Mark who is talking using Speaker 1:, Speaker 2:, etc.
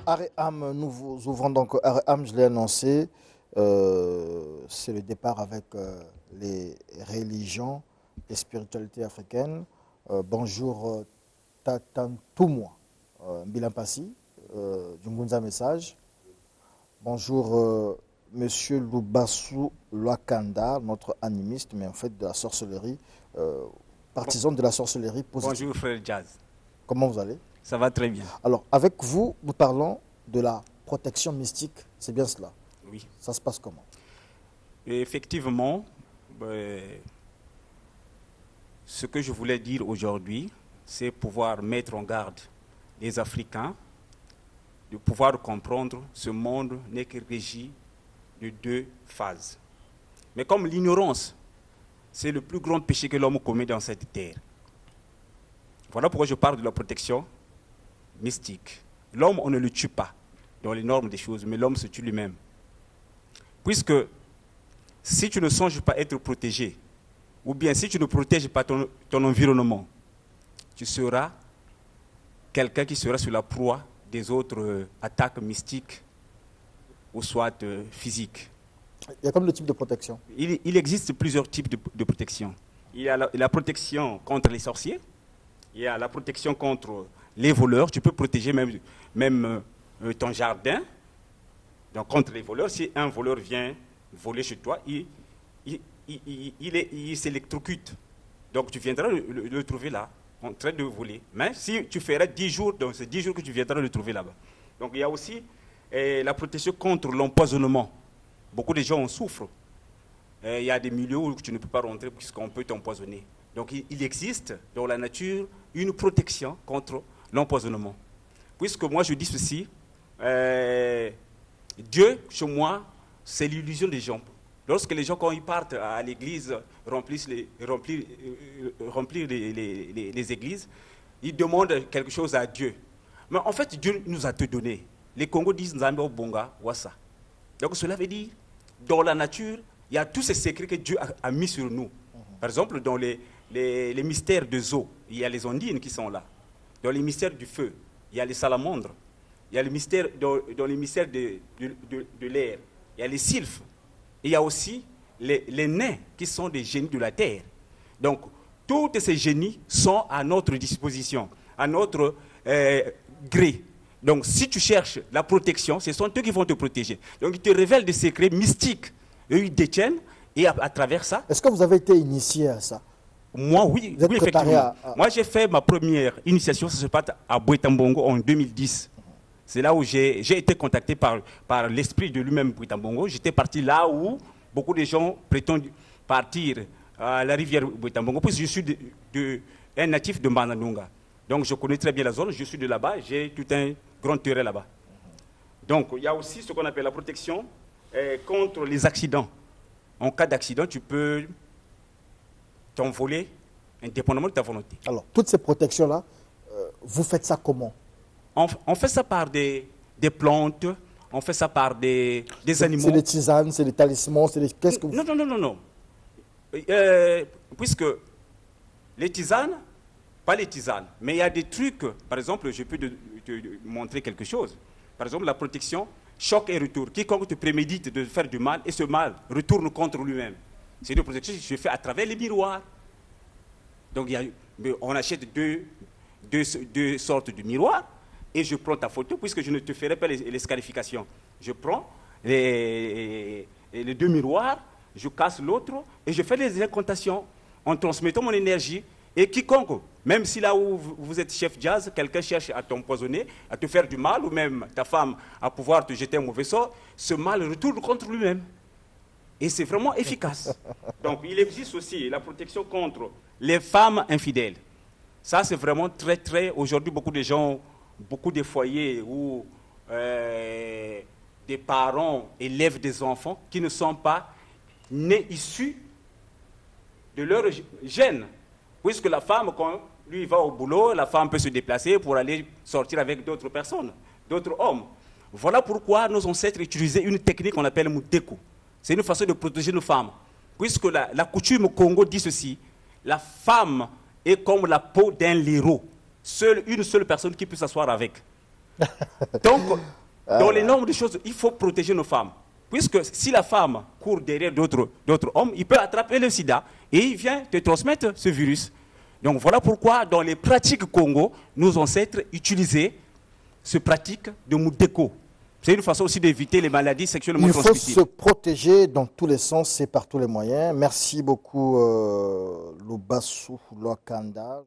Speaker 1: Aréam, nous vous ouvrons donc Aréam, je l'ai annoncé, c'est le départ avec les religions et spiritualités africaines. Bonjour Tatantoumou, Mbilampassi, du Ngunza Message. Bonjour Monsieur Lubassou Lwakanda, notre animiste, mais en fait de la sorcellerie, partisan de la sorcellerie positive.
Speaker 2: Bonjour frère Jazz.
Speaker 1: Comment vous allez?
Speaker 2: Ça va très bien.
Speaker 1: Alors, avec vous, nous parlons de la protection mystique, c'est bien cela?
Speaker 2: Oui.
Speaker 1: Ça se passe comment?
Speaker 2: Et effectivement, ce que je voulais dire aujourd'hui, c'est pouvoir mettre en garde les Africains, de pouvoir comprendre ce monde n'est que régi de deux phases. Mais comme l'ignorance, c'est le plus grand péché que l'homme commet dans cette terre. Voilà pourquoi je parle de la protection mystique. L'homme, on ne le tue pas dans les normes des choses, mais l'homme se tue lui-même. Puisque si tu ne songes pas être protégé, ou bien si tu ne protèges pas ton environnement, tu seras quelqu'un qui sera sur la proie des autres attaques mystiques ou soit physiques.
Speaker 1: Il y a comme le type de protection?
Speaker 2: Il existe plusieurs types de protection. Il y a la protection contre les sorciers, il y a la protection contre les voleurs. Tu peux protéger même ton jardin. Donc contre les voleurs, si un voleur vient voler chez toi, il s'électrocute. Donc tu viendras le trouver là, en train de voler. Mais si tu feras 10 jours, donc c'est 10 jours que tu viendras le trouver là-bas. Donc il y a aussi la protection contre l'empoisonnement. Beaucoup de gens en souffrent. Il y a des milieux où tu ne peux pas rentrer puisqu'on peut t'empoisonner. Donc il existe dans la nature une protection contre l'empoisonnement. Puisque moi je dis ceci, Dieu, chez moi, c'est l'illusion des gens. Lorsque les gens, quand ils partent à l'église, remplir les églises, ils demandent quelque chose à Dieu. Mais en fait, Dieu nous a tout donné. Les Congos disent Nzambe Obonga Wassa. Donc cela veut dire, dans la nature, il y a tous ces secrets que Dieu a mis sur nous. Par exemple, dans les mystères des eaux, il y a les ondines qui sont là. Dans les mystères du feu, il y a les salamandres. Il y a le mystère, dans les mystères de l'air, il y a les sylphes. Et il y a aussi les nains qui sont des génies de la terre. Donc, tous ces génies sont à notre disposition, à notre gré. Donc, si tu cherches la protection, ce sont eux qui vont te protéger. Donc, ils te révèlent des secrets mystiques. Eux, ils détiennent, et à travers ça...
Speaker 1: Est-ce que vous avez été initié à ça?
Speaker 2: Moi, oui, oui effectivement. Moi, j'ai fait ma première initiation, ça se passe à Bouetambongo en 2010. C'est là où j'ai été contacté par l'esprit de lui-même, Bouetambongo. J'étais parti là où beaucoup de gens prétendent partir à la rivière Bouetambongo, puisque je suis un natif de Mbananunga. Donc, je connais très bien la zone, je suis de là-bas, j'ai tout un grand terrain là-bas. Donc, il y a aussi ce qu'on appelle la protection contre les accidents. En cas d'accident, tu peux t'envoler indépendamment de ta volonté.
Speaker 1: Alors, toutes ces protections-là, vous faites ça comment?
Speaker 2: On fait ça par des plantes, on fait ça par des animaux.
Speaker 1: C'est des tisanes, c'est des talismans, c'est des... Qu'est-ce que vous...
Speaker 2: Non. Puisque les tisanes, pas les tisanes, mais il y a des trucs, par exemple, je peux te montrer quelque chose. Par exemple, la protection, choc et retour. Quiconque te prémédite de faire du mal, et ce mal retourne contre lui-même. C'est une protection que je fais à travers les miroirs. Donc, on achète deux sortes de miroirs, et je prends ta photo, puisque je ne te ferai pas les scarifications. Je prends les deux miroirs, je casse l'autre, et je fais les incantations en transmettant mon énergie. Et quiconque, même si là où vous êtes chef jazz, quelqu'un cherche à t'empoisonner, à te faire du mal, ou même ta femme à pouvoir te jeter un mauvais sort, ce mal retourne contre lui-même. Et c'est vraiment efficace. Donc il existe aussi la protection contre les femmes infidèles. Ça c'est vraiment très très... Aujourd'hui beaucoup de gens, beaucoup de foyers où des parents élèvent des enfants qui ne sont pas nés issus de leur gène. Puisque la femme, quand lui va au boulot, la femme peut se déplacer pour aller sortir avec d'autres personnes, d'autres hommes. Voilà pourquoi nos ancêtres utilisaient une technique qu'on appelle Moutekou. C'est une façon de protéger nos femmes. Puisque la coutume au Congo dit ceci, la femme est comme la peau d'un lierreau. Une seule personne qui peut s'asseoir avec. Donc, dans les normes de choses, il faut protéger nos femmes. Puisque si la femme court derrière d'autres hommes, il peut attraper le sida et il vient te transmettre ce virus. Donc voilà pourquoi dans les pratiques Congo, nos ancêtres utilisaient ce pratique de Moudeko. C'est une façon aussi d'éviter les maladies sexuellement transmissibles.
Speaker 1: Il faut se protéger dans tous les sens et par tous les moyens. Merci beaucoup, Lubassou Lwakanda.